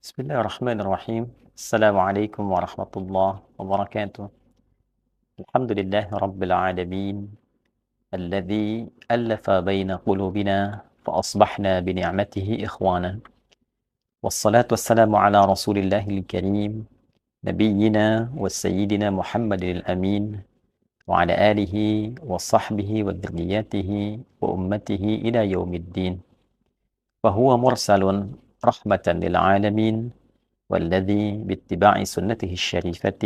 Bismillahirrahmanirrahim. Assalamualaikum warahmatullahi wabarakatuh. Alhamdulillah rabbil alamin. Alladhi allafa baina qulubina fa asbahna bi ni'matihi ikhwana. Wassalatu wassalamu ala rasulillahil karim. Nabiyyina wa sayyidina Muhammadil amin. Wa ala alihi wa sahbihi wa dhurriyyatihi wa ummatihi ila yaumiddin. Fahuwa mursalun rahmatan lil alamin. والذي باتباع سنته الشريفة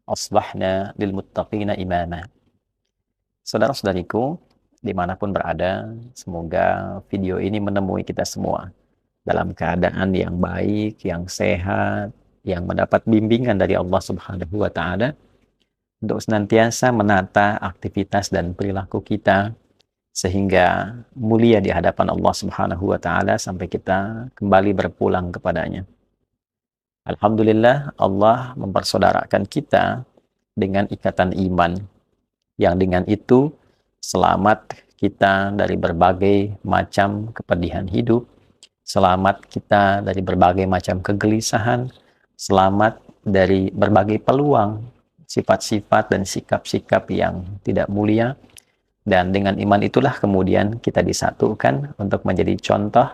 أصبحنا للمتقين إماما. Saudara-saudariku, dimanapun berada, semoga video ini menemui kita semua dalam keadaan yang baik, yang sehat, yang mendapat bimbingan dari Allah Subhanahu wa Ta'ala untuk senantiasa menata aktivitas dan perilaku kita sehingga mulia di hadapan Allah Subhanahu wa Ta'ala sampai kita kembali berpulang kepadanya. Alhamdulillah, Allah mempersaudarakan kita dengan ikatan iman, yang dengan itu selamat kita dari berbagai macam kepedihan hidup, selamat kita dari berbagai macam kegelisahan, selamat dari berbagai peluang, sifat-sifat dan sikap-sikap yang tidak mulia, dan dengan iman itulah kemudian kita disatukan untuk menjadi contoh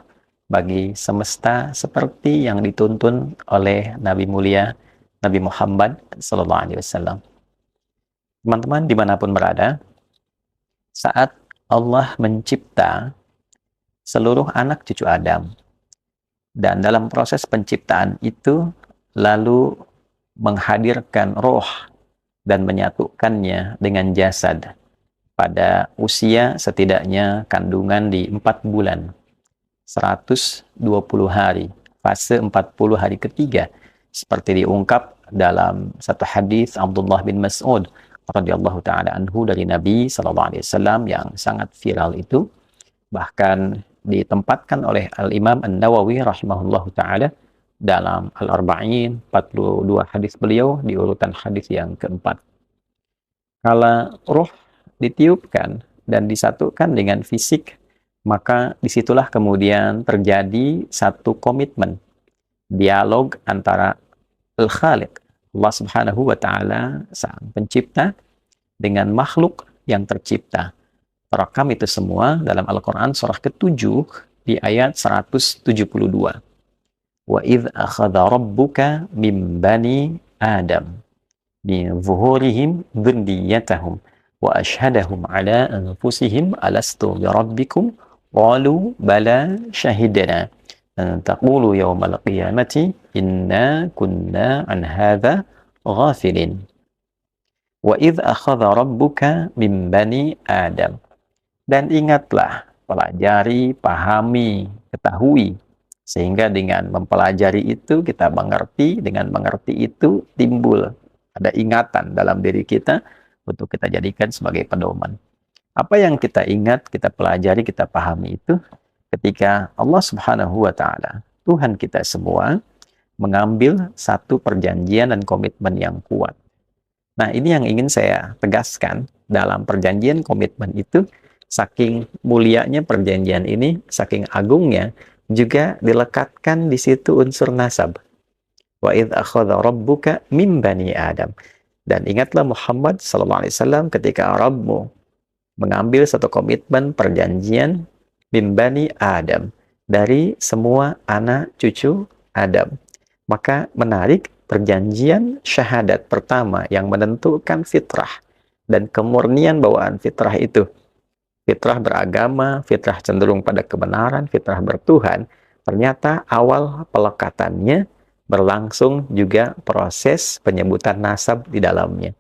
bagi semesta seperti yang dituntun oleh Nabi mulia Nabi Muhammad SAW. Teman-teman dimanapun berada, saat Allah mencipta seluruh anak cucu Adam, dan dalam proses penciptaan itu lalu menghadirkan roh dan menyatukannya dengan jasad pada usia setidaknya kandungan di 4 bulan. 120 hari, fase 40 hari ketiga, seperti diungkap dalam satu hadis Abdullah bin Mas'ud radhiyallahu taala anhu dari Nabi sallallahu alaihi wasallam yang sangat viral itu, bahkan ditempatkan oleh Al-Imam An-Nawawi rahimahullahu taala dalam Al-Arba'in, 42 hadis beliau di urutan hadis yang keempat. Kalau roh ditiupkan dan disatukan dengan fisik, maka disitulah kemudian terjadi satu komitmen, dialog antara Al-Khaliq, Allah Subhanahu wa Ta'ala, sang pencipta, dengan makhluk yang tercipta. Terekam itu semua dalam Al-Quran surah ke-7 di ayat 172. Wa idh akhadha rabbuka min bani Adam min zuhurihim dhurriyyatahum wa ashhadahum ala anfusihim alastu bi rabbikum qalu bala syahidna an taqulu yawmal qiyamati inna kunna an hadza ghafilin. Wa idh akhadha rabbuka min bani Adam. Dan ingatlah, pelajari, pahami, ketahui, sehingga dengan mempelajari itu kita mengerti, dengan mengerti itu timbul ada ingatan dalam diri kita untuk kita jadikan sebagai pedoman. Apa yang kita ingat, kita pelajari, kita pahami itu ketika Allah Subhanahu wa Ta'ala, Tuhan kita semua, mengambil satu perjanjian dan komitmen yang kuat. Nah, ini yang ingin saya tegaskan dalam perjanjian komitmen itu, saking mulianya perjanjian ini, saking agungnya, juga dilekatkan di situ unsur nasab. Wa idh akhadha rabbuka min bani Adam. Dan ingatlah Muhammad SAW ketika Rabbmu mengambil satu komitmen perjanjian min bani Adam, dari semua anak cucu Adam. Maka menarik, perjanjian syahadat pertama yang menentukan fitrah dan kemurnian bawaan fitrah itu. Fitrah beragama, fitrah cenderung pada kebenaran, fitrah bertuhan. Ternyata awal pelekatannya berlangsung juga proses penyebutan nasab di dalamnya.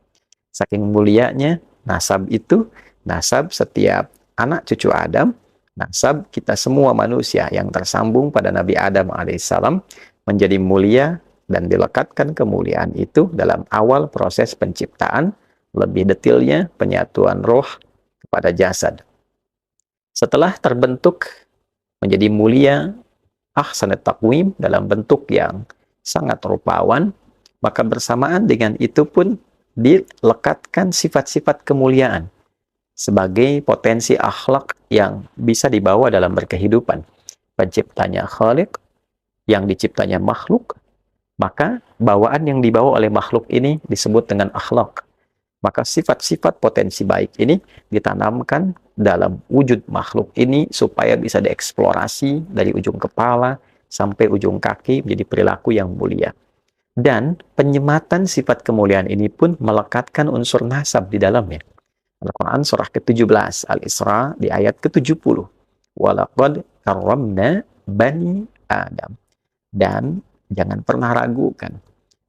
Saking mulianya nasab itu, nasab setiap anak cucu Adam, nasab kita semua manusia yang tersambung pada Nabi Adam alaihissalam menjadi mulia dan dilekatkan kemuliaan itu dalam awal proses penciptaan, lebih detailnya penyatuan roh kepada jasad. Setelah terbentuk menjadi mulia, ahsanat taqwim dalam bentuk yang sangat rupawan, maka bersamaan dengan itu pun dilekatkan sifat-sifat kemuliaan sebagai potensi akhlak yang bisa dibawa dalam berkehidupan. Penciptanya Khaliq, yang diciptanya makhluk, Maka bawaan yang dibawa oleh makhluk ini disebut dengan akhlak. Maka sifat-sifat potensi baik ini ditanamkan dalam wujud makhluk ini supaya bisa dieksplorasi dari ujung kepala sampai ujung kaki menjadi perilaku yang mulia. Dan penyematan sifat kemuliaan ini pun melekatkan unsur nasab di dalamnya. Al-Quran surah ke-17, Al-Isra di ayat ke-70. Walaqad karramna bani Adam. Dan jangan pernah ragukan,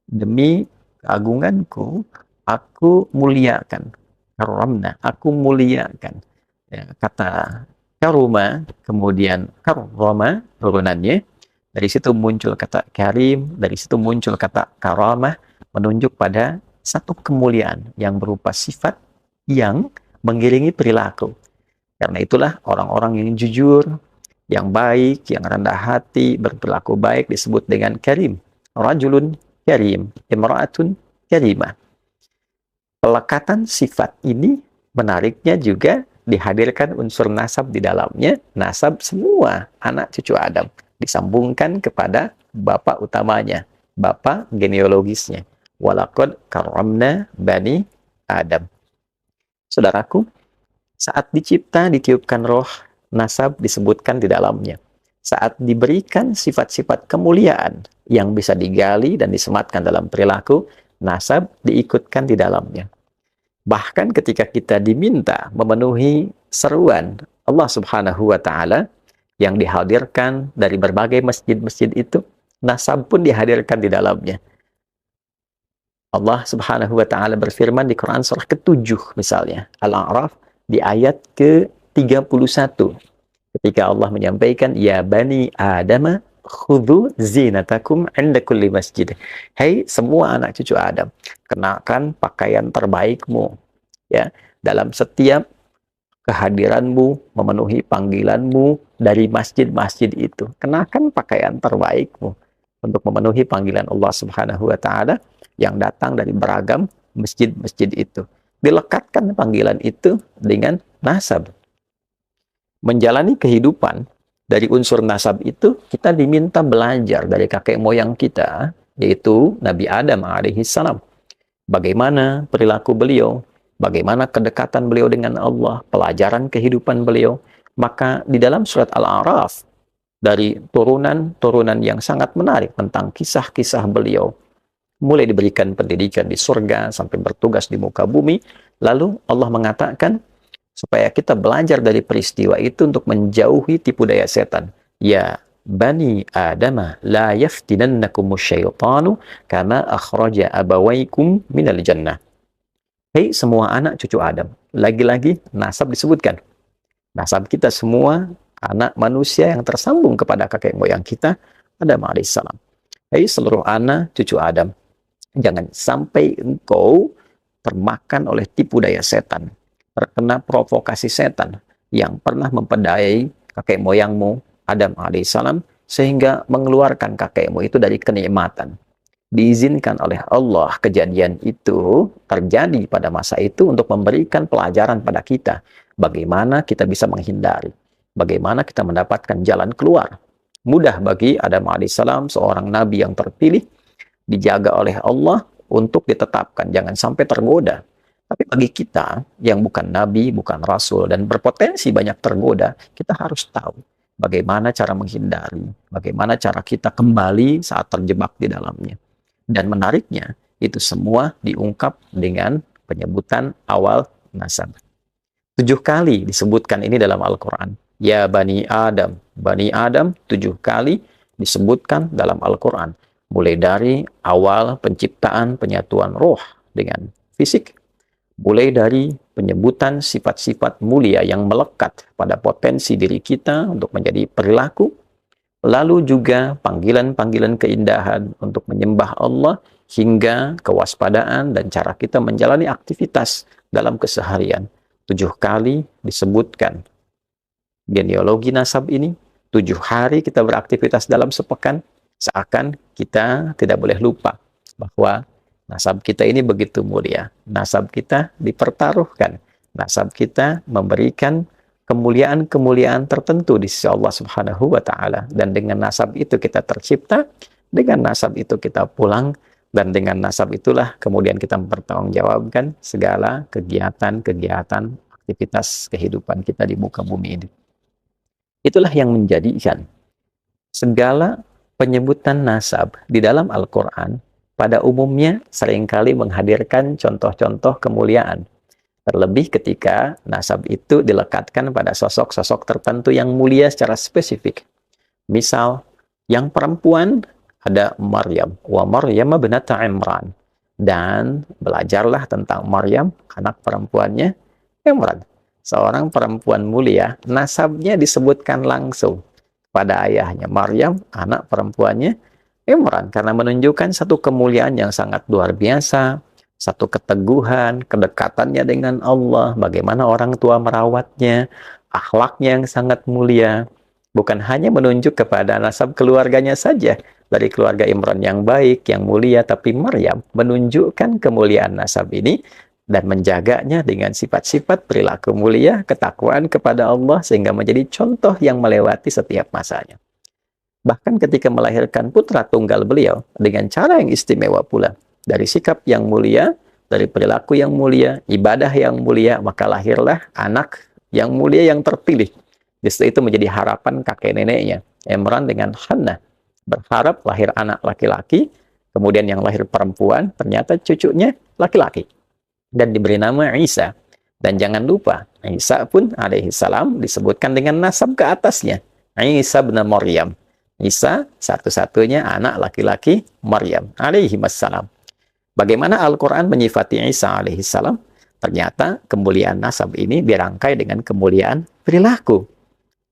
demi keagunganku, aku muliakan. Karramna, aku muliakan. Ya, kata karuma, kemudian karrama, turunannya. Dari situ muncul kata karim, dari situ muncul kata karamah, menunjuk pada satu kemuliaan yang berupa sifat yang mengiringi perilaku. Karena itulah orang-orang yang jujur, yang baik, yang rendah hati, berperilaku baik disebut dengan karim. Rajulun karim, imra'atun karimah. Pelekatan sifat ini menariknya juga dihadirkan unsur nasab di dalamnya. Nasab semua anak cucu Adam disambungkan kepada bapak utamanya, bapak genealogisnya. Walaqad karramna bani Adam. Saudaraku, saat dicipta ditiupkan roh, nasab disebutkan di dalamnya. Saat diberikan sifat-sifat kemuliaan yang bisa digali dan disematkan dalam perilaku, nasab diikutkan di dalamnya. Bahkan ketika kita diminta memenuhi seruan Allah Subhanahu wa Ta'ala yang dihadirkan dari berbagai masjid-masjid itu, nasab pun dihadirkan di dalamnya. Allah Subhanahu wa Ta'ala berfirman di Quran surah ke-7 misalnya, Al-A'raf di ayat ke-31. Ketika Allah menyampaikan, Ya Bani Adam, khudhu zinatakum inda kulli masjid. Hei semua anak cucu Adam, kenakan pakaian terbaikmu ya dalam setiap kehadiranmu, memenuhi panggilanmu dari masjid-masjid itu. Kenakan pakaian terbaikmu untuk memenuhi panggilan Allah Subhanahu wa Ta'ala yang datang dari beragam masjid-masjid itu. Dilekatkan panggilan itu dengan nasab. Menjalani kehidupan dari unsur nasab itu, kita diminta belajar dari kakek moyang kita, yaitu Nabi Adam alaihissalam. Bagaimana perilaku beliau, bagaimana kedekatan beliau dengan Allah, pelajaran kehidupan beliau. Maka di dalam surat Al-A'raf, dari turunan-turunan yang sangat menarik tentang kisah-kisah beliau, mulai diberikan pendidikan di surga sampai bertugas di muka bumi, lalu Allah mengatakan supaya kita belajar dari peristiwa itu untuk menjauhi tipu daya setan. Ya Bani Adam, la yaftinannakumus syaitanu kama akhraja abawaikum minal jannah. Hei semua anak cucu Adam. Lagi-lagi nasab disebutkan. Nasab kita semua anak manusia yang tersambung kepada kakek moyang kita, Adam alaihissalam. Hei seluruh anak cucu Adam, jangan sampai engkau termakan oleh tipu daya setan, terkena provokasi setan yang pernah mempedayai kakek moyangmu Adam alaihissalam sehingga mengeluarkan kakekmu itu dari kenikmatan. Diizinkan oleh Allah kejadian itu terjadi pada masa itu untuk memberikan pelajaran pada kita bagaimana kita bisa menghindari, bagaimana kita mendapatkan jalan keluar. Mudah bagi Adam alaihissalam, seorang nabi yang terpilih, dijaga oleh Allah untuk ditetapkan, jangan sampai tergoda. Tapi bagi kita yang bukan nabi, bukan rasul, dan berpotensi banyak tergoda, kita harus tahu bagaimana cara menghindari, bagaimana cara kita kembali saat terjebak di dalamnya. Dan menariknya, itu semua diungkap dengan penyebutan awal nasab. 7 kali disebutkan ini dalam Al-Quran. Ya Bani Adam. Bani Adam 7 kali disebutkan dalam Al-Quran. Mulai dari awal penciptaan penyatuan roh dengan fisik, mulai dari penyebutan sifat-sifat mulia yang melekat pada potensi diri kita untuk menjadi perilaku, lalu juga panggilan-panggilan keindahan untuk menyembah Allah, hingga kewaspadaan dan cara kita menjalani aktivitas dalam keseharian. 7 kali disebutkan genealogi nasab ini. 7 hari kita beraktivitas dalam sepekan, seakan kita tidak boleh lupa bahwa nasab kita ini begitu mulia. Nasab kita dipertaruhkan. Nasab kita memberikan kemuliaan-kemuliaan tertentu di sisi Allah Subhanahu wa Ta'ala. Dan dengan nasab itu kita tercipta, Dengan nasab itu kita pulang, dan dengan nasab itulah kemudian kita mempertanggungjawabkan segala kegiatan-kegiatan aktivitas kehidupan kita di muka bumi ini. Itulah yang menjadikan segala penyebutan nasab di dalam Al-Quran pada umumnya seringkali menghadirkan contoh-contoh kemuliaan. Terlebih ketika nasab itu dilekatkan pada sosok-sosok tertentu yang mulia secara spesifik. Misal, yang perempuan ada Maryam, wa Maryam binata Imran. Dan belajarlah tentang Maryam, anak perempuannya Imran. Seorang perempuan mulia, nasabnya disebutkan langsung pada ayahnya Maryam, anak perempuannya Imran, karena menunjukkan satu kemuliaan yang sangat luar biasa, satu keteguhan, kedekatannya dengan Allah, bagaimana orang tua merawatnya, akhlaknya yang sangat mulia. Bukan hanya menunjuk kepada nasab keluarganya saja, dari keluarga Imran yang baik, yang mulia, tapi Maryam menunjukkan kemuliaan nasab ini dan menjaganya dengan sifat-sifat perilaku mulia, ketakwaan kepada Allah, sehingga menjadi contoh yang melewati setiap masanya. Bahkan ketika melahirkan putra tunggal beliau, dengan cara yang istimewa pula, dari sikap yang mulia, dari perilaku yang mulia, ibadah yang mulia, maka lahirlah anak yang mulia yang terpilih. Justru itu menjadi harapan kakek neneknya, Imran dengan Hannah. Berharap lahir anak laki-laki, kemudian yang lahir perempuan, ternyata cucunya laki-laki. Dan diberi nama Isa. Dan jangan lupa, Isa pun alaihissalam disebutkan dengan nasab ke atasnya. Isa bin Maryam. Isa satu-satunya anak laki-laki Maryam alaihissalam. Bagaimana Al-Quran menyifati Isa alaihissalam? Ternyata kemuliaan nasab ini dirangkai dengan kemuliaan perilaku.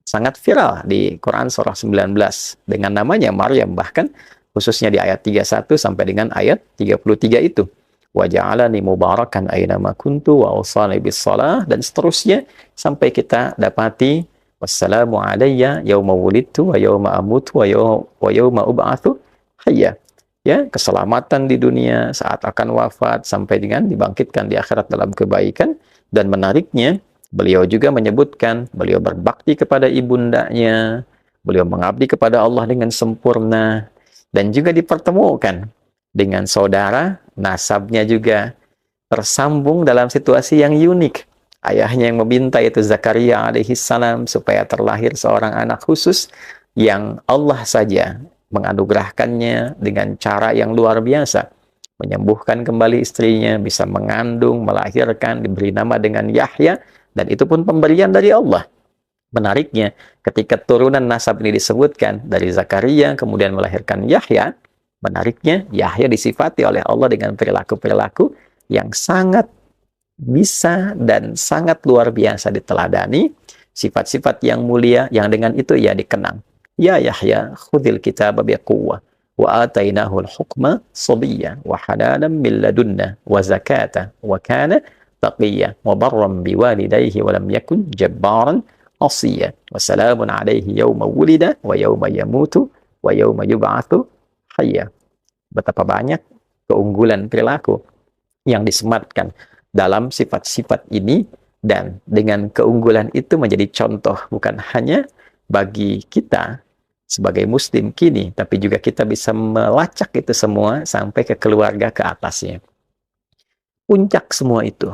Sangat viral di Quran surah 19 dengan namanya Maryam, bahkan khususnya di ayat 31 sampai dengan ayat 33 itu. Wa ja'alani mubarakan aynama kuntu wa awsani bis shalah, dan seterusnya sampai kita dapati wassalamu alayya yauma wulidtu wa yauma amutu wa yauma ub'atsu hayya. Ya, keselamatan di dunia saat akan wafat sampai dengan dibangkitkan di akhirat dalam kebaikan. Dan menariknya, beliau juga menyebutkan beliau berbakti kepada ibundanya, beliau mengabdi kepada Allah dengan sempurna, dan juga dipertemukan dengan saudara, nasabnya juga tersambung dalam situasi yang unik. Ayahnya yang meminta itu Zakaria alaihissalam supaya terlahir seorang anak khusus yang Allah saja menganugerahkannya dengan cara yang luar biasa. Menyembuhkan kembali istrinya, bisa mengandung, melahirkan, diberi nama dengan Yahya, dan itu pun pemberian dari Allah. Menariknya, ketika turunan nasab ini disebutkan dari Zakaria, kemudian melahirkan Yahya, menariknya, Yahya disifati oleh Allah dengan perilaku-perilaku yang sangat bisa dan sangat luar biasa diteladani, sifat-sifat yang mulia yang dengan itu ia dikenang. Ya Yahya, khudil kitaba biquwwah wa atainahu al-hukma sabiyya wa hananan min ladunna wa zakata wa kana taqiyya wa barran biwalidayhi wa lam yakun jabbaran asiyya wa salamun alayhi yawma wulida wa yawma yamutu wa yawma yub'atsu hayya. Betapa banyak keunggulan perilaku yang disematkan dalam sifat-sifat ini, dan dengan keunggulan itu menjadi contoh bukan hanya bagi kita sebagai muslim kini, tapi juga kita bisa melacak itu semua sampai ke keluarga ke atasnya. Puncak semua itu,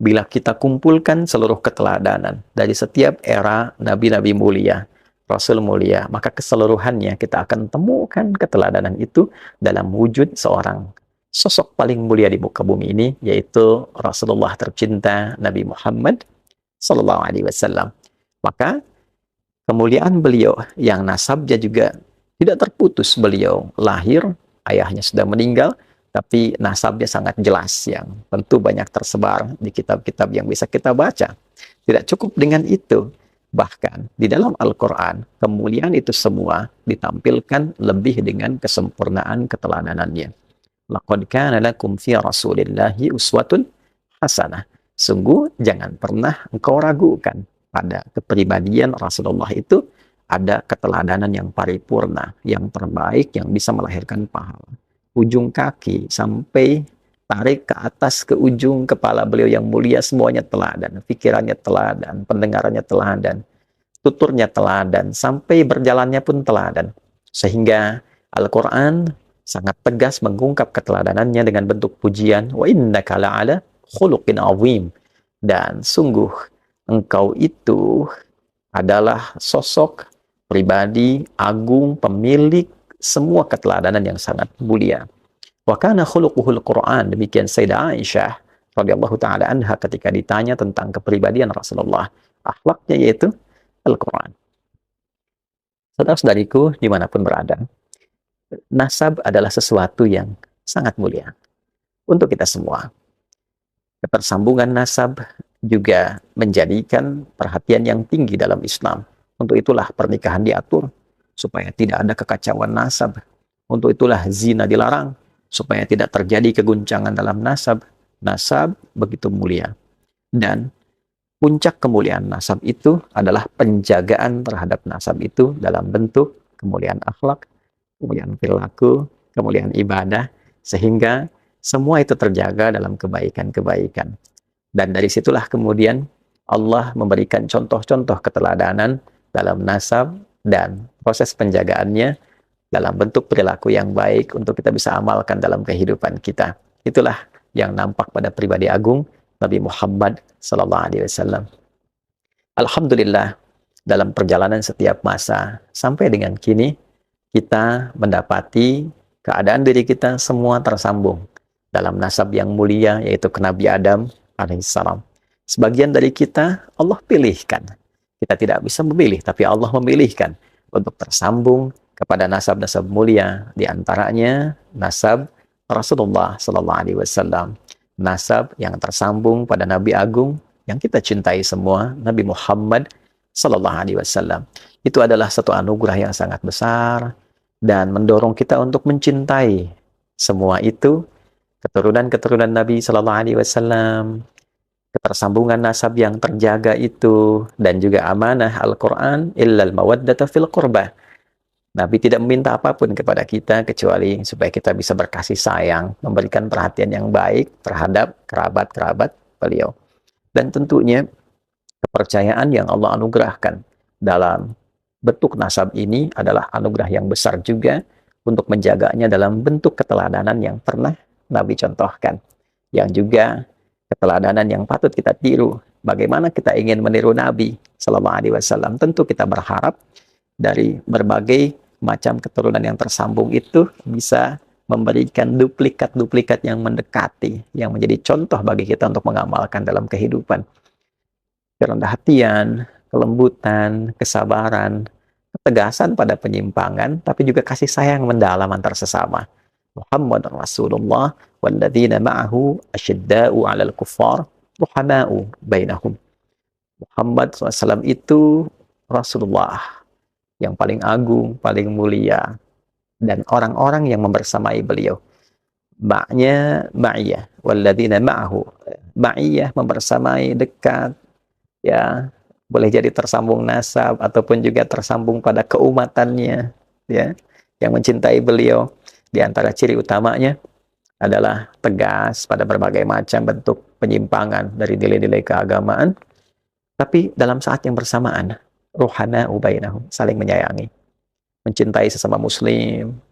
bila kita kumpulkan seluruh keteladanan dari setiap era nabi-nabi mulia, Rasul mulia, maka keseluruhannya kita akan temukan keteladanan itu dalam wujud seorang sosok paling mulia di muka bumi ini, yaitu Rasulullah tercinta Nabi Muhammad Sallallahu Alaihi Wasallam. Maka kemuliaan beliau yang nasabnya juga tidak terputus. Beliau lahir, ayahnya sudah meninggal, tapi nasabnya sangat jelas, yang tentu banyak tersebar di kitab-kitab yang bisa kita baca. Tidak cukup dengan itu, bahkan di dalam Al-Quran, kemuliaan itu semua ditampilkan lebih dengan kesempurnaan keteladanannya. Laqad kana lakum fi Rasulillahi uswatun hasanah. Sungguh jangan pernah engkau ragukan pada kepribadian Rasulullah itu ada keteladanan yang paripurna, yang terbaik, yang bisa melahirkan pahala. Ujung kaki sampai tarik ke atas ke ujung kepala beliau yang mulia semuanya teladan, pikirannya teladan, pendengarannya teladan, tuturnya teladan, sampai berjalannya pun teladan. Sehingga Al-Quran sangat tegas mengungkap keteladanannya dengan bentuk pujian, wa innaka la'ala khuluqin azim, dan sungguh engkau itu adalah sosok pribadi agung, pemilik semua keteladanan yang sangat mulia. Wa kana khuluquhul Quran, demikian Sayyidah Aisyah radhiyallahu taala anha ketika ditanya tentang kepribadian Rasulullah, akhlaknya yaitu Al-Quran. Saudara-saudariku dimanapun berada, nasab adalah sesuatu yang sangat mulia untuk kita semua. Ketersambungan nasab juga menjadikan perhatian yang tinggi dalam Islam. Untuk itulah pernikahan diatur, supaya tidak ada kekacauan nasab. Untuk itulah zina dilarang, supaya tidak terjadi keguncangan dalam nasab. Nasab begitu mulia. Dan puncak kemuliaan nasab itu adalah penjagaan terhadap nasab itu dalam bentuk kemuliaan akhlak, kemuliaan perilaku, kemuliaan ibadah, sehingga semua itu terjaga dalam kebaikan-kebaikan. Dan dari situlah kemudian Allah memberikan contoh-contoh keteladanan dalam nasab dan proses penjagaannya dalam bentuk perilaku yang baik untuk kita bisa amalkan dalam kehidupan kita. Itulah yang nampak pada pribadi agung Nabi Muhammad SAW. Alhamdulillah, dalam perjalanan setiap masa sampai dengan kini, kita mendapati keadaan diri kita semua tersambung dalam nasab yang mulia, yaitu ke Nabi Adam alaihissalam. Sebagian dari kita Allah pilihkan. Kita tidak bisa memilih, tapi Allah memilihkan untuk tersambung kepada nasab-nasab mulia, di antaranya nasab Rasulullah Sallallahu Alaihi Wasallam, nasab yang tersambung pada Nabi Agung yang kita cintai semua, Nabi Muhammad Sallallahu Alaihi Wasallam. Itu adalah satu anugerah yang sangat besar dan mendorong kita untuk mencintai semua itu, keturunan-keturunan Nabi Sallallahu Alaihi Wasallam, ketersambungan nasab yang terjaga itu, dan juga amanah Al-Quran, illal mawaddata fil qurbah. Nabi tidak meminta apapun kepada kita kecuali supaya kita bisa berkasih sayang, memberikan perhatian yang baik terhadap kerabat-kerabat beliau. Dan tentunya kepercayaan yang Allah anugerahkan dalam bentuk nasab ini adalah anugerah yang besar juga untuk menjaganya dalam bentuk keteladanan yang pernah Nabi contohkan, yang juga keteladanan yang patut kita tiru. Bagaimana kita ingin meniru Nabi Sallallahu Alaihi Wasallam? Tentu kita berharap dari berbagai macam keturunan yang tersambung itu bisa memberikan duplikat-duplikat yang mendekati, yang menjadi contoh bagi kita untuk mengamalkan dalam kehidupan. Kerendah hatian, kelembutan, kesabaran, ketegasan pada penyimpangan, tapi juga kasih sayang mendalam antar sesama. Muhammad Rasulullah walladzina ma'ahu asyidda'u 'alal kuffar ruhama'u bainahum. Muhammad SAW itu Rasulullah yang paling agung, paling mulia, dan orang-orang yang membersamai beliau. Ma'nya ma'iyah, walladzina ma'ahu, ma'iyah membersamai, dekat, ya, boleh jadi tersambung nasab ataupun juga tersambung pada keumatannya, ya, yang mencintai beliau. Di antara ciri utamanya adalah tegas pada berbagai macam bentuk penyimpangan dari nilai-nilai keagamaan, tapi dalam saat yang bersamaan ruhana ubainahum, saling menyayangi, mencintai sesama muslim,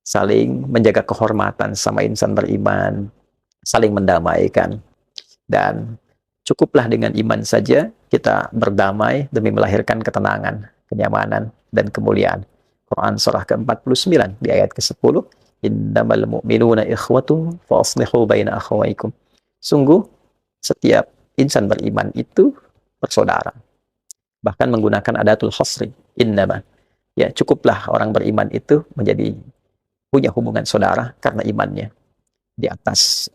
saling menjaga kehormatan sama insan beriman, saling mendamaikan. Dan cukuplah dengan iman saja kita berdamai demi melahirkan ketenangan, kenyamanan, dan kemuliaan. Quran surah ke-49 di ayat ke-10, innamal mu'minuna ikhwatun fa aslihu baina akhawaykum. Sungguh setiap insan beriman itu bersaudara. Bahkan menggunakan adatul hasri, innama. Ya, cukuplah orang beriman itu menjadi punya hubungan saudara karena imannya. Di atas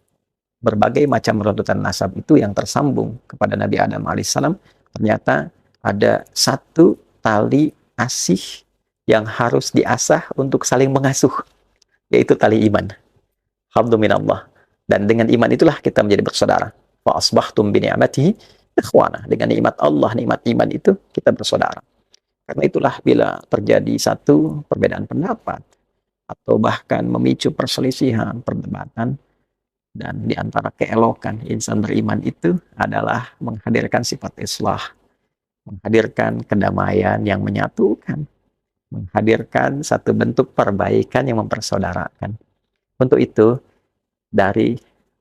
berbagai macam runtutan nasab itu yang tersambung kepada Nabi Adam alaihissalam, ternyata ada satu tali asih yang harus diasah untuk saling mengasuh, yaitu tali iman. Hamdu minallah. Dan dengan iman itulah kita menjadi bersaudara. Wa asbahtum bi ni'matihi ikhwana. Dengan nikmat Allah, nikmat iman itu kita bersaudara. Karena itulah bila terjadi satu perbedaan pendapat atau bahkan memicu perselisihan, perdebatan, dan di antara keelokan insan beriman itu adalah menghadirkan sifat islah, menghadirkan kedamaian yang menyatukan. menghadirkan satu bentuk perbaikan yang mempersaudarakan. Untuk itu, dari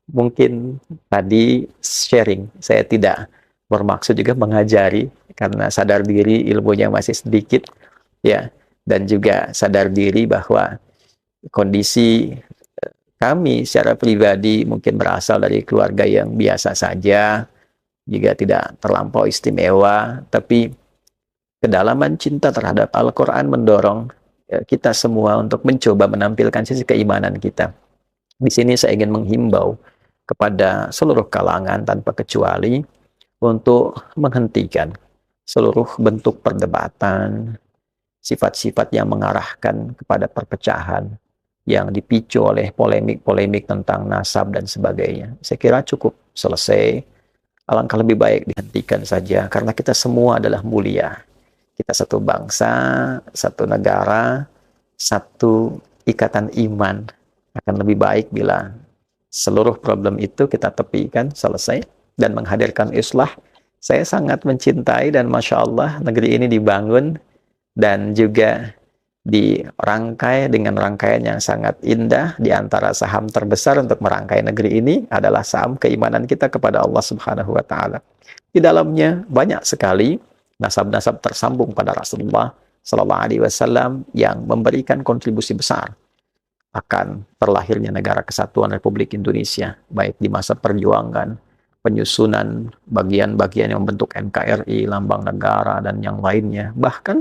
mungkin tadi sharing, saya tidak bermaksud juga mengajari, karena sadar diri ilmunya masih sedikit, ya, dan juga sadar diri bahwa kondisi kami secara pribadi mungkin berasal dari keluarga yang biasa saja, juga tidak terlampau istimewa, tapi kedalaman cinta terhadap Al-Quran mendorong kita semua untuk mencoba menampilkan sisi keimanan kita. Di sini saya ingin menghimbau kepada seluruh kalangan tanpa kecuali untuk menghentikan seluruh bentuk perdebatan, sifat-sifat yang mengarahkan kepada perpecahan, yang dipicu oleh polemik-polemik tentang nasab dan sebagainya. Saya kira cukup selesai. Alangkah lebih baik dihentikan saja, karena kita semua adalah mulia. Kita satu bangsa, satu negara, satu ikatan iman. Akan lebih baik bila seluruh problem itu kita tepikan, selesai, dan menghadirkan islah. Saya sangat mencintai dan Masya Allah negeri ini dibangun dan juga dirangkai dengan rangkaian yang sangat indah. Di antara saham terbesar untuk merangkai negeri ini adalah saham keimanan kita kepada Allah Subhanahu wa Ta'ala. Di dalamnya banyak sekali nasab-nasab tersambung pada Rasulullah Sallallahu Alaihi Wasallam yang memberikan kontribusi besar akan terlahirnya negara kesatuan Republik Indonesia, baik di masa perjuangan, penyusunan bagian-bagian yang membentuk NKRI, lambang negara, dan yang lainnya. Bahkan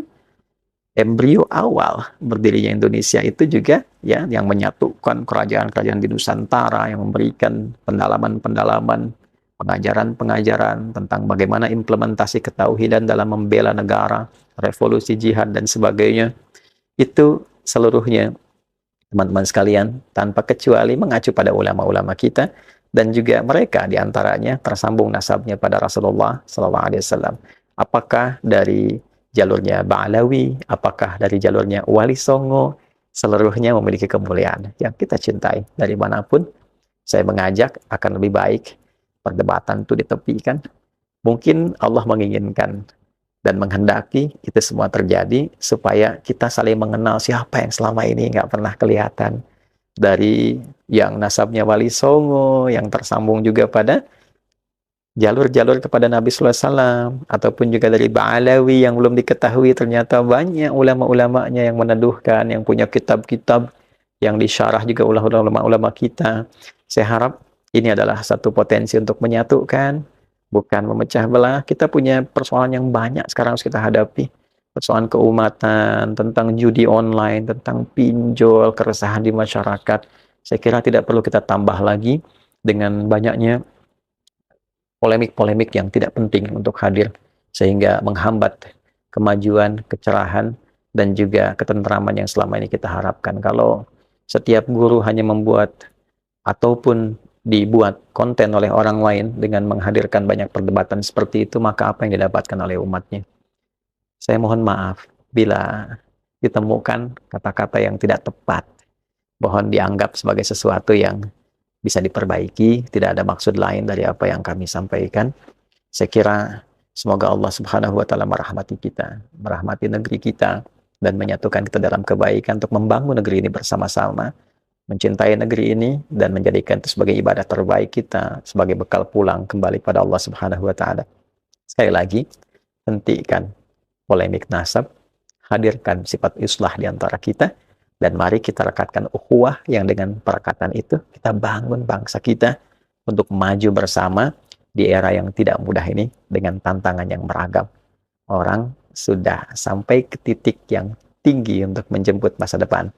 embrio awal berdirinya Indonesia itu juga ya yang menyatukan kerajaan-kerajaan di Nusantara, yang memberikan pendalaman-pendalaman, pengajaran-pengajaran tentang bagaimana implementasi ketauhidan dalam membela negara, revolusi jihad dan sebagainya. Itu seluruhnya teman-teman sekalian tanpa kecuali mengacu pada ulama-ulama kita, dan juga mereka diantaranya tersambung nasabnya pada Rasulullah SAW. Apakah dari jalurnya Ba'alawi, apakah dari jalurnya Wali Songo, seluruhnya memiliki kemuliaan yang kita cintai. Dari manapun, saya mengajak akan lebih baik perdebatan itu ditepikan. Mungkin Allah menginginkan dan menghendaki itu semua terjadi supaya kita saling mengenal siapa yang selama ini nggak pernah kelihatan. Dari yang nasabnya Wali Songo, yang tersambung juga pada jalur-jalur kepada Nabi Sallallahu Alaihi Wasallam, ataupun juga dari Ba'alawi yang belum diketahui, ternyata banyak ulama-ulamanya yang meneduhkan, yang punya kitab-kitab yang disyarah juga oleh ulama-ulama kita. Saya harap ini adalah satu potensi untuk menyatukan, bukan memecah belah. Kita punya persoalan yang banyak sekarang harus kita hadapi. Persoalan keumatan, tentang judi online, tentang pinjol, keresahan di masyarakat. Saya kira tidak perlu kita tambah lagi dengan banyaknya polemik-polemik yang tidak penting untuk hadir, sehingga menghambat kemajuan, kecerahan, dan juga ketentraman yang selama ini kita harapkan. Kalau setiap guru hanya membuat ataupun dibuat konten oleh orang lain dengan menghadirkan banyak perdebatan seperti itu, maka apa yang didapatkan oleh umatnya? Saya mohon maaf bila ditemukan kata-kata yang tidak tepat. Mohon dianggap sebagai sesuatu yang bisa diperbaiki, tidak ada maksud lain dari apa yang kami sampaikan. Saya kira semoga Allah Subhanahu wa Ta'ala merahmati kita, merahmati negeri kita, dan menyatukan kita dalam kebaikan untuk membangun negeri ini bersama-sama, mencintai negeri ini, dan menjadikan itu sebagai ibadah terbaik kita, sebagai bekal pulang kembali pada Allah Subhanahu wa Ta'ala. Sekali lagi, hentikan polemik nasab, hadirkan sifat islah di antara kita, dan mari kita rekatkan ukhuwah yang dengan perekatan itu kita bangun bangsa kita untuk maju bersama di era yang tidak mudah ini dengan tantangan yang beragam. Orang sudah sampai ke titik yang tinggi untuk menjemput masa depan.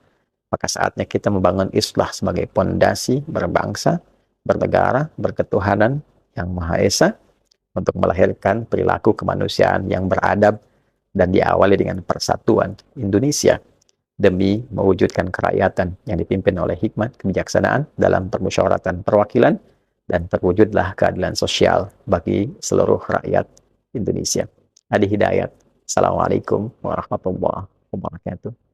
Maka saatnya kita membangun islah sebagai pondasi berbangsa, bernegara, berketuhanan yang Maha Esa untuk melahirkan perilaku kemanusiaan yang beradab dan diawali dengan persatuan Indonesia demi mewujudkan kerakyatan yang dipimpin oleh hikmat kebijaksanaan dalam permusyawaratan perwakilan, dan terwujudlah keadilan sosial bagi seluruh rakyat Indonesia. Adi Hidayat. Assalamualaikum warahmatullahi wabarakatuh.